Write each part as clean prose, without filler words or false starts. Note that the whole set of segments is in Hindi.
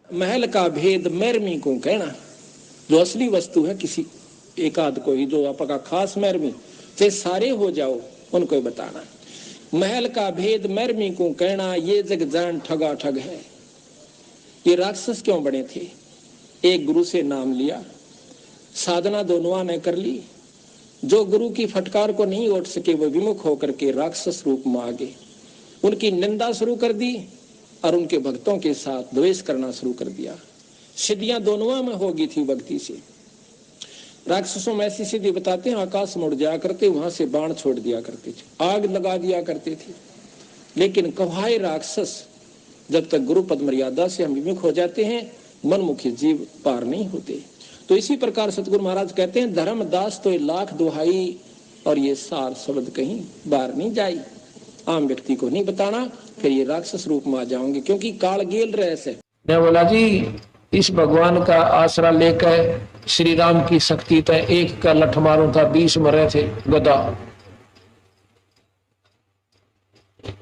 महल का भेद मैरमी को कहना। जो असली वस्तु है किसी एक आध कोई जो आपका खास मैरमी, चाहे सारे हो जाओ उनको बताना। महल का भेद मैरमी को कहना, ये जग जान ठगा ठग है। ये राक्षस क्यों बने थे? एक गुरु से नाम लिया, साधना दोनों ने कर ली। जो गुरु की फटकार को नहीं उठ सके वो विमुख होकर के राक्षस रूप में आ गए। उनकी निंदा शुरू कर दी और उनके भक्तों के साथ द्वेष करना शुरू कर दिया। सिद्धियां दोनों में होगी थी भक्ति से। राक्षसों में ऐसी सिद्धि बताते हैं, आकाश में उड़ जाया करते, वहां से बाण छोड़ दिया करते थे, आग लगा दिया करते थे। लेकिन कहाए राक्षस, जब तक गुरु पद मर्यादा से हम विमुख हो जाते हैं मनमुखी जीव पार नहीं होते। तो इसी प्रकार सतगुरु महाराज कहते हैं, धर्मदास तो लाख दुहाई और ये सार शब्द कहीं बाहर नहीं जाई। आम व्यक्ति को नहीं बताना, फिर ये राक्षस रूप में आ जाओगे, क्योंकि काल गेल रहस है। मैं बोला जी, इस भगवान का आसरा लेकर श्री राम की शक्ति तय एक का लठ मारू था, 20 मरे थे गदा।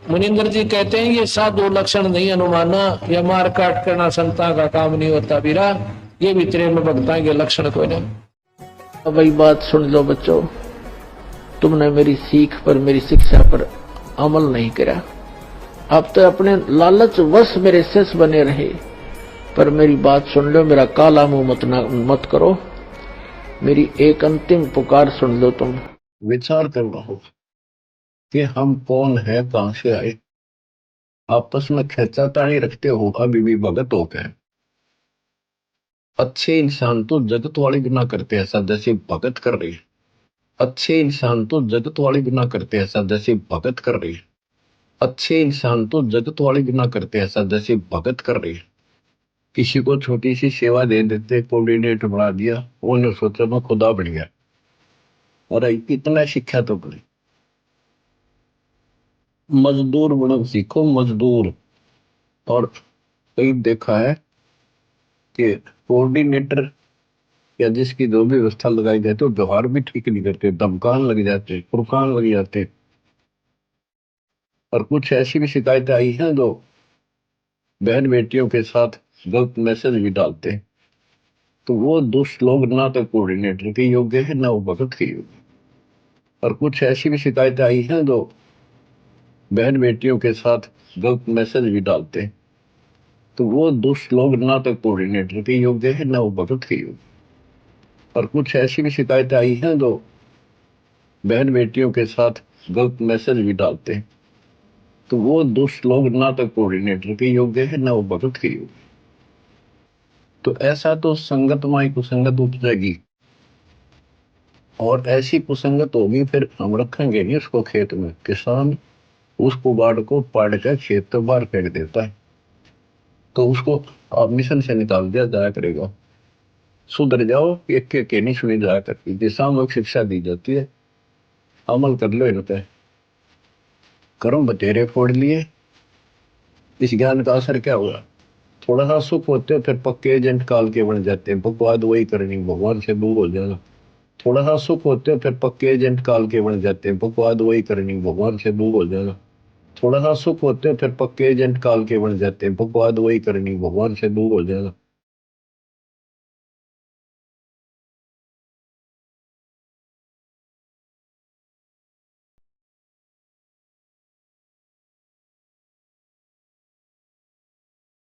मुनिंदर जी कहते हैं ये साधु लक्षण नहीं अनुमाना, या मार काट करना संता का काम नहीं होता बीरा, ये भी तेरे में भगता के लक्षण कोई नहीं। अब वही बात सुन लो बच्चों, तुमने मेरी सीख पर मेरी शिक्षा पर अमल नहीं करा। अब तो अपने लालच वश मेरे शिष्य बने रहे, पर मेरी बात सुन लो, मेरा काला मुंह मत करो। मेरी एक अंतिम पुकार सुन लो। तुम विचार कर रहो कि हम कौन है, कहां से आए। आपस में खेचातानी रखते हो अभी भी भगत हो गए। अच्छे इंसान तो जगत वाली बिना करते ऐसा जैसे भगत कर रही। अच्छे इंसान तो जगत वाली बिना करते ऐसा जैसे भगत कर रही। अच्छे इंसान तो जगत वाली बिना करते ऐसा जैसे भगत कर रही। किसी को छोटी सी सेवा दे देते, कोऑर्डिनेटर बना दिया, उन्होंने सोचा मैं खुदा बन गया। और कितना शिक्षा तो बनी। मजदूर बनो सीखो, मजदूर। और कई देखा है कि कोऑर्डिनेटर या जिसकी जो भी व्यवस्था लगाई जाती है, व्यवहार भी ठीक नहीं करते, धमकान लग जाते, फुरकान लग जाते। और कुछ ऐसी भी शिकायतें आई हैं जो बहन बेटियों के साथ गलत मैसेज भी डालते हैं। तो वो दुष्ट लोग ना तो कोऑर्डिनेटर के योग्य है ना वो भगत के योग्य। और कुछ ऐसी भी शिकायतें आई हैं जो बहन बेटियों के साथ गलत मैसेज भी डालते हैं। तो वो दुष्ट लोग ना तो कोऑर्डिनेटर के योग्य है ना वो भगत के योग्य। और कुछ ऐसी भी शिकायतें आई हैं जो बहन बेटियों के साथ गलत मैसेज भी डालते हैं। तो वो दुष्ट लोग ना तो कोऑर्डिनेटर के योग्य है ना वो भगत के योग्य। तो ऐसा तो संगत माई कुसंगत उपजेगी, और ऐसी कुसंगत होगी फिर हम रखेंगे नहीं उसको खेत में। किसान उस कुबाड़ को पाड़ कर खेत से बाहर फेंक देता है, तो उसको आप मिशन से निकाल दिया जाया करेगा। सुधर जाओ, एक के नहीं सुनी जाया करती, दिशात्मक शिक्षा दी जाती है, अमल कर लो इन पे। कर्म बतेरे फोड़ लिए, इस ज्ञान का असर क्या हुआ? थोड़ा सा सुख होते हैं फिर पक्के एजेंट काल के बन जाते हैं, बकवाद वही करनी, भगवान से दूर हो जाना। थोड़ा सा सुख होते हैं फिर पक्के एजेंट काल के बन जाते हैं, बकवाद वही करनी, भगवान से दूर हो जाना। थोड़ा सा सुख होते हैं फिर पक्के एजेंट काल के बन जाते हैं, बकवाद वही करनी, भगवान से दूर हो जाना।